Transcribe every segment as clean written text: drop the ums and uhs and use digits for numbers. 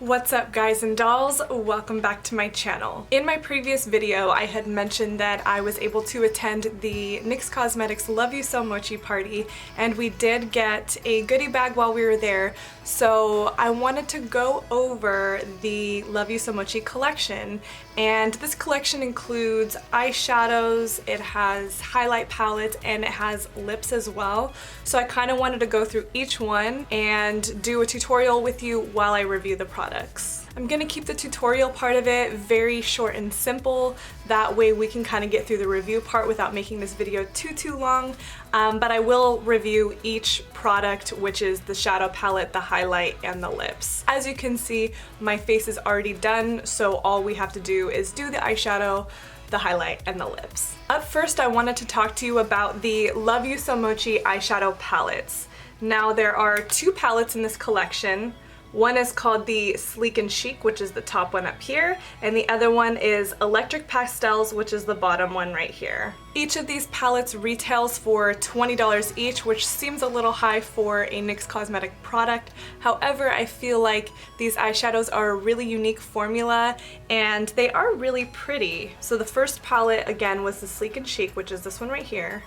What's up guys and dolls? Welcome back to my channel. In my previous video I had mentioned that I was able to attend the NYX Cosmetics Love You So Mochi party, and we did get a goodie bag while we were there, so I wanted to go over the Love You So Mochi collection. And this collection includes eyeshadows, it has highlight palettes, and it has lips as well. So I kind of wanted to go through each one and do a tutorial with you while I review the products. I'm gonna keep the tutorial part of it very short and simple. That way we can kind of get through the review part without making this video too long. But I will review each product, which is the shadow palette, the highlight, and the lips. As you can see, my face is already done, so all we have to do is do the eyeshadow, the highlight, and the lips. Up first, I wanted to talk to you about the Love You So Mochi eyeshadow palettes. Now there are two palettes in this collection. One is called the Sleek and Chic, which is the top one up here, and the other one is Electric Pastels, which is the bottom one right here. Each of these palettes retails for $20 each, which seems a little high for a NYX cosmetic product. However, I feel like these eyeshadows are a really unique formula and they are really pretty. So the first palette, again, was the Sleek and Chic, which is this one right here.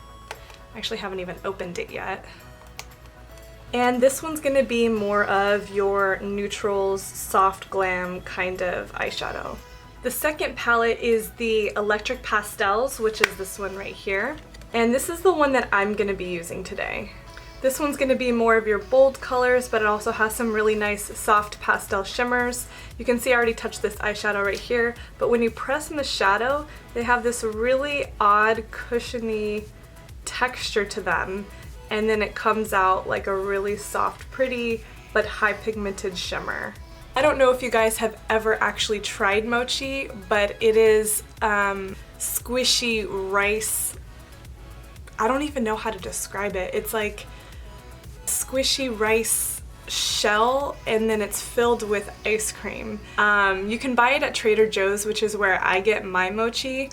I actually haven't even opened it yet. And this one's gonna be more of your neutrals, soft glam kind of eyeshadow. The second palette is the Electric Pastels, which is this one right here. And this is the one that I'm gonna be using today. This one's gonna be more of your bold colors, but it also has some really nice soft pastel shimmers. You can see I already touched this eyeshadow right here, but when you press in the shadow, they have this really odd, cushiony texture to them. And then it comes out like a really soft, pretty, but high pigmented shimmer. I don't know if you guys have ever actually tried mochi, but it is squishy rice. I don't even know how to describe it. It's like squishy rice shell, and then it's filled with ice cream. You can buy it at Trader Joe's, which is where I get my mochi.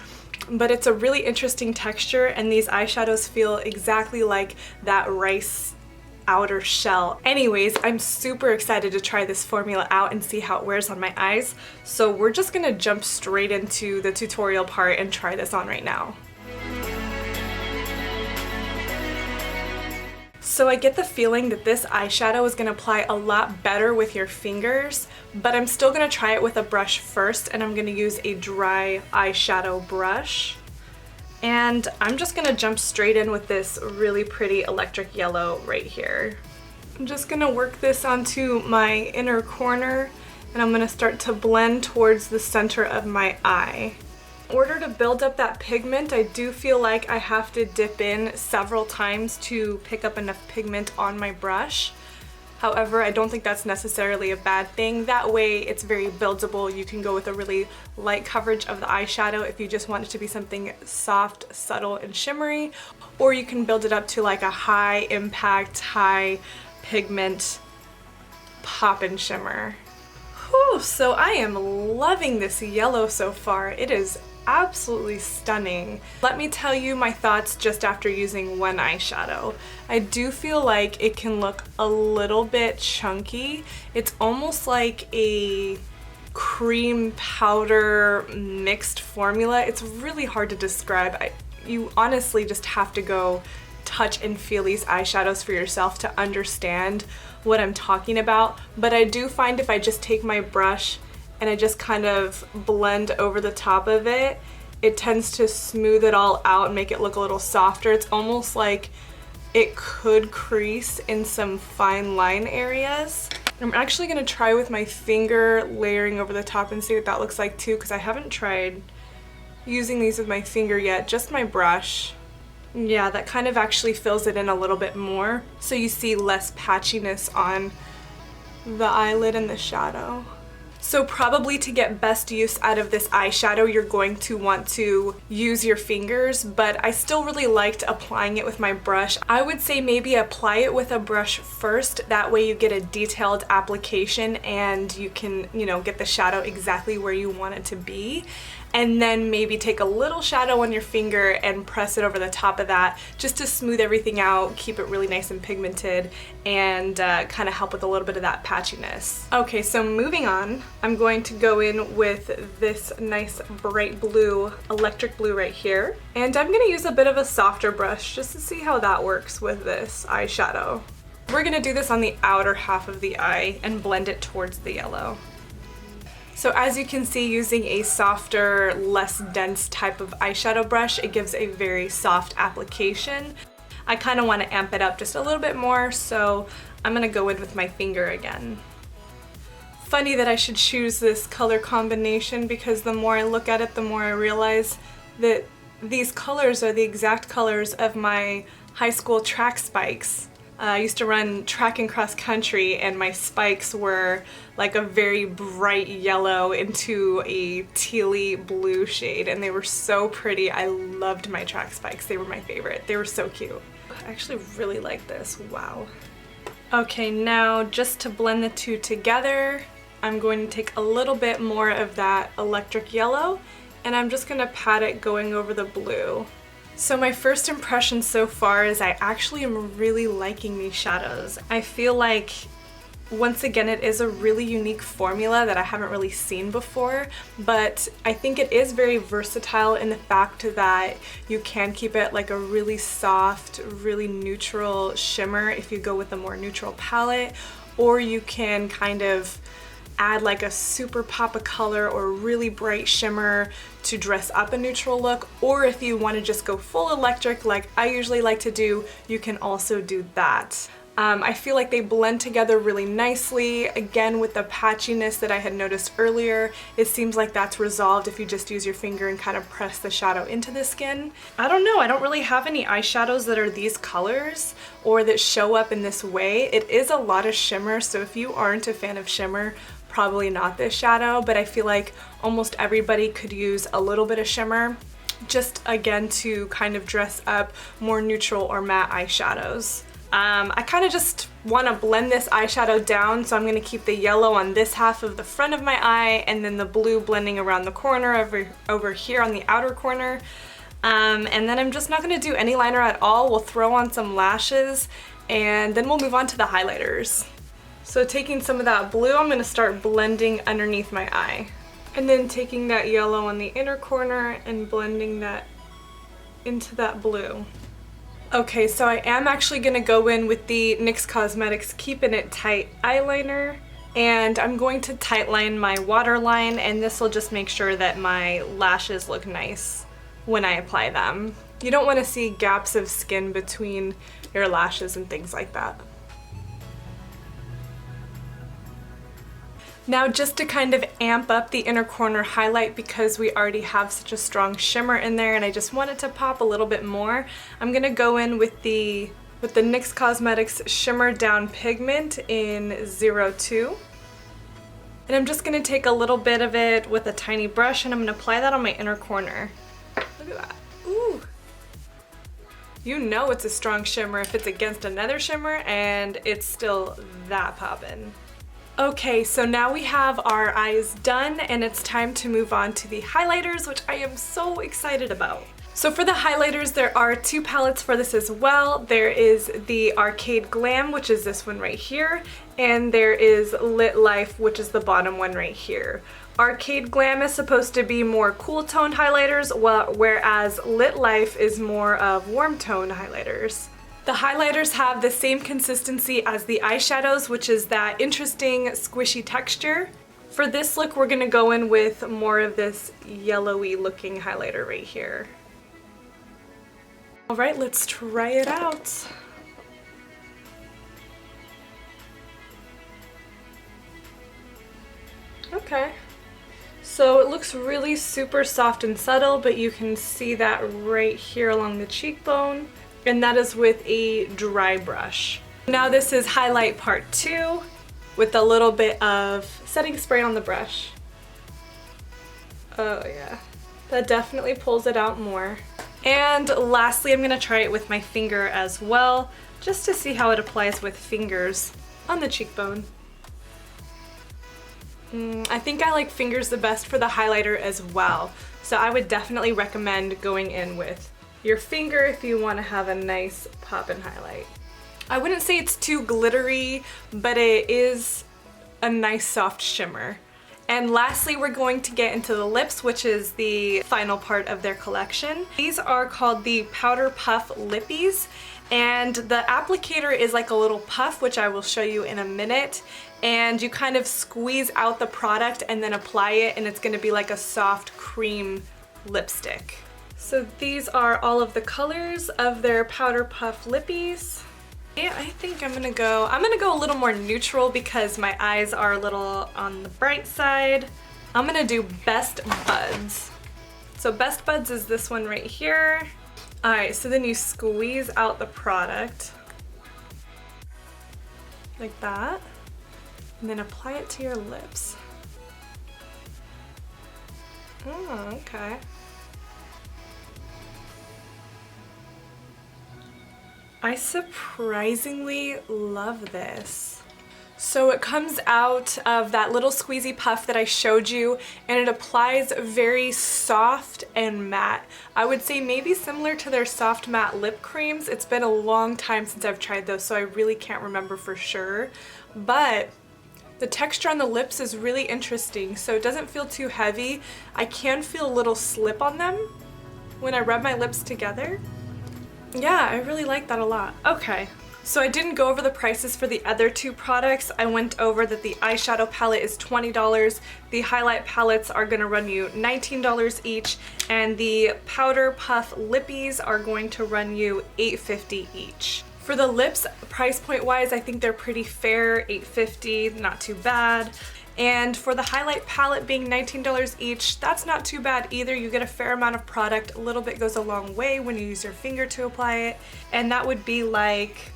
But it's a really interesting texture, and these eyeshadows feel exactly like that rice outer shell. Anyways, I'm super excited to try this formula out and see how it wears on my eyes. So we're just gonna jump straight into the tutorial part and try this on right now. So I get the feeling that this eyeshadow is going to apply a lot better with your fingers, but I'm still going to try it with a brush first, and I'm going to use a dry eyeshadow brush. And I'm just going to jump straight in with this really pretty electric yellow right here. I'm just going to work this onto my inner corner, and I'm going to start to blend towards the center of my eye. In order to build up that pigment, I do feel like I have to dip in several times to pick up enough pigment on my brush. However, I don't think that's necessarily a bad thing. That way it's very buildable. You can go with a really light coverage of the eyeshadow if you just want it to be something soft, subtle, and shimmery, or you can build it up to like a high impact, high pigment pop and shimmer. Whew, so I am loving this yellow so far. It is absolutely stunning. Let me tell you my thoughts just after using one eyeshadow. I do feel like it can look a little bit chunky. It's almost like a cream powder mixed formula. It's really hard to describe. You honestly just have to go touch and feel these eyeshadows for yourself to understand what I'm talking about. But I do find if I just take my brush and I just kind of blend over the top of it, it tends to smooth it all out and make it look a little softer. It's almost like it could crease in some fine line areas. I'm actually gonna try with my finger layering over the top and see what that looks like too, because I haven't tried using these with my finger yet, just my brush. Yeah, that kind of actually fills it in a little bit more, so you see less patchiness on the eyelid and the shadow. So probably to get best use out of this eyeshadow, you're going to want to use your fingers, but I still really liked applying it with my brush. I would say maybe apply it with a brush first, that way you get a detailed application and you can, get the shadow exactly where you want it to be. and then maybe take a little shadow on your finger and press it over the top of that just to smooth everything out, keep it really nice and pigmented, and kind of help with a little bit of that patchiness. Okay, so moving on, I'm going to go in with this nice bright blue, electric blue right here, and I'm going to use a bit of a softer brush just to see how that works with this eyeshadow. We're going to do this on the outer half of the eye and blend it towards the yellow. So as you can see, using a softer, less dense type of eyeshadow brush, it gives a very soft application. I kind of want to amp it up just a little bit more, so I'm going to go in with my finger again. Funny that I should choose this color combination, because the more I look at it, the more I realize that these colors are the exact colors of my high school track spikes. I used to run track and cross country, and my spikes were like a very bright yellow into a tealy blue shade, and they were so pretty. I loved my track spikes. They were my favorite. They were so cute. I actually really like this. Wow. Okay, now just to blend the two together, I'm going to take a little bit more of that electric yellow, and I'm just going to pat it going over the blue. So my first impression so far is I actually am really liking these shadows. I feel like, once again, it is a really unique formula that I haven't really seen before, but I think it is very versatile in the fact that you can keep it like a really soft, really neutral shimmer if you go with a more neutral palette, or you can kind of add like a super pop of color or really bright shimmer to dress up a neutral look, or if you want to just go full electric like I usually like to do, you can also do that. I feel like they blend together really nicely. Again, with the patchiness that I had noticed earlier, it seems like that's resolved if you just use your finger and kind of press the shadow into the skin. I don't know, I don't really have any eyeshadows that are these colors or that show up in this way. It is a lot of shimmer, so if you aren't a fan of shimmer, probably not this shadow, but I feel like almost everybody could use a little bit of shimmer, just again to kind of dress up more neutral or matte eyeshadows. I kind of just want to blend this eyeshadow down, so I'm going to keep the yellow on this half of the front of my eye and then the blue blending around the corner over here on the outer corner. And then I'm just not going to do any liner at all. We'll throw on some lashes and then we'll move on to the highlighters. So taking some of that blue, I'm going to start blending underneath my eye. And then taking that yellow on the inner corner and blending that into that blue. Okay, so I am actually going to go in with the NYX Cosmetics Keepin' It Tight eyeliner. And I'm going to tightline my waterline, and this will just make sure that my lashes look nice when I apply them. You don't want to see gaps of skin between your lashes and things like that. Now, just to kind of amp up the inner corner highlight, because we already have such a strong shimmer in there and I just want it to pop a little bit more, I'm going to go in with the NYX Cosmetics Shimmer Down Pigment in 02. And I'm just going to take a little bit of it with a tiny brush and I'm going to apply that on my inner corner. Look at that. Ooh! You know it's a strong shimmer if it's against another shimmer, and it's still that poppin'. Okay, so now we have our eyes done and it's time to move on to the highlighters, which I am so excited about. So for the highlighters, there are two palettes for this as well. There is the Arcade Glam, which is this one right here, and there is Lit Life, which is the bottom one right here. Arcade Glam is supposed to be more cool toned highlighters, whereas Lit Life is more of warm tone highlighters. The highlighters have the same consistency as the eyeshadows, which is that interesting squishy texture. For this look, we're going to go in with more of this yellowy looking highlighter right here. Alright, let's try it out. Okay. So it looks really super soft and subtle, but you can see that right here along the cheekbone. And that is with a dry brush. Now this is highlight part 2 with a little bit of setting spray on the brush. Oh yeah, that definitely pulls it out more. And lastly, I'm gonna try it with my finger as well, just to see how it applies with fingers on the cheekbone. I think I like fingers the best for the highlighter as well. So I would definitely recommend going in with your finger if you want to have a nice pop and highlight. I wouldn't say it's too glittery, but it is a nice soft shimmer. And lastly, we're going to get into the lips, which is the final part of their collection. These are called the Powder Puff Lippies, and the applicator is like a little puff, which I will show you in a minute. And you kind of squeeze out the product and then apply it, and it's gonna be like a soft cream lipstick. So these are all of the colors of their Powder Puff Lippies. Yeah, I think I'm gonna go a little more neutral because my eyes are a little on the bright side. I'm gonna do Best Buds. So Best Buds is this one right here. All right, so then you squeeze out the product like that, and then apply it to your lips. Oh, okay. I surprisingly love this. So it comes out of that little squeezy puff that I showed you, and it applies very soft and matte. I would say maybe similar to their soft matte lip creams. It's been a long time since I've tried those, so I really can't remember for sure. But the texture on the lips is really interesting, so it doesn't feel too heavy. I can feel a little slip on them when I rub my lips together. Yeah, I really like that a lot. Okay, so I didn't go over the prices for the other two products. I went over that the eyeshadow palette is $20, the highlight palettes are gonna run you $19 each, and the Powder Puff Lippies are going to run you $8.50 each. For the lips, price point wise, I think they're pretty fair, $8.50, not too bad. And for the highlight palette being $19 each, that's not too bad either. You get a fair amount of product. A little bit goes a long way when you use your finger to apply it. And that would be like,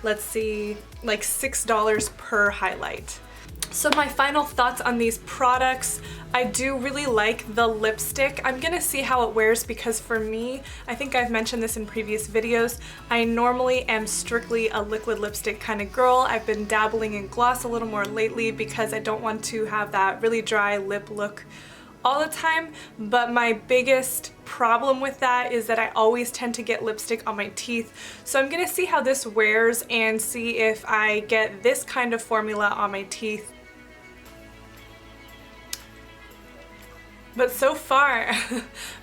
let's see, like $6 per highlight. So my final thoughts on these products, I do really like the lipstick. I'm gonna see how it wears because for me, I think I've mentioned this in previous videos, I normally am strictly a liquid lipstick kind of girl. I've been dabbling in gloss a little more lately because I don't want to have that really dry lip look all the time, but my biggest problem with that is that I always tend to get lipstick on my teeth. So I'm gonna see how this wears and see if I get this kind of formula on my teeth. But so far,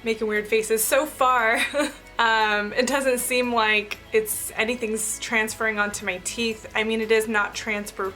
making weird faces, so far, it doesn't seem like anything's transferring onto my teeth. I mean, it is not transfer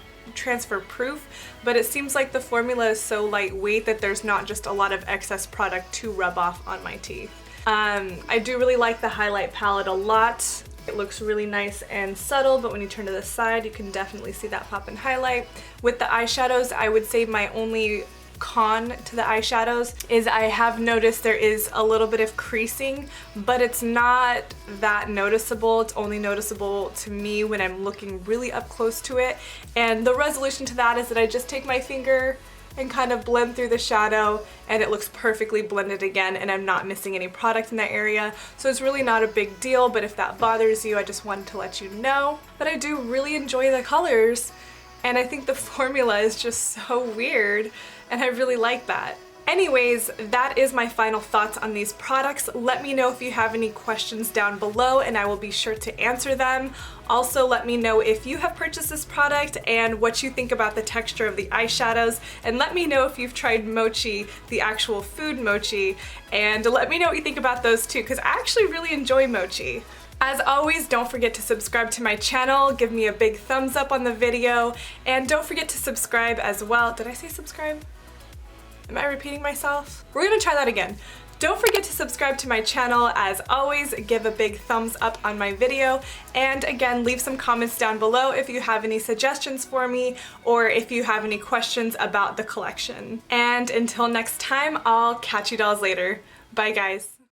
proof, but it seems like the formula is so lightweight that there's not just a lot of excess product to rub off on my teeth. I do really like the highlight palette a lot. It looks really nice and subtle, but when you turn to the side, you can definitely see that pop and highlight. With the eyeshadows, I would say my only con to the eyeshadows is I have noticed there is a little bit of creasing, but it's not that noticeable. It's only noticeable to me when I'm looking really up close to it. And the resolution to that is that I just take my finger and kind of blend through the shadow and it looks perfectly blended again, and I'm not missing any product in that area. So it's really not a big deal, but if that bothers you, I just wanted to let you know. But I do really enjoy the colors, and I think the formula is just so weird, and I really like that. Anyways, that is my final thoughts on these products. Let me know if you have any questions down below and I will be sure to answer them. Also, let me know if you have purchased this product and what you think about the texture of the eyeshadows, and let me know if you've tried mochi, the actual food mochi, and let me know what you think about those too, because I actually really enjoy mochi. As always, don't forget to subscribe to my channel, give me a big thumbs up on the video, and don't forget to subscribe as well. Did I say subscribe? Am I repeating myself? We're gonna try that again. Don't forget to subscribe to my channel. As always, give a big thumbs up on my video, and again, leave some comments down below if you have any suggestions for me or if you have any questions about the collection. And until next time, I'll catch you dolls later. Bye guys.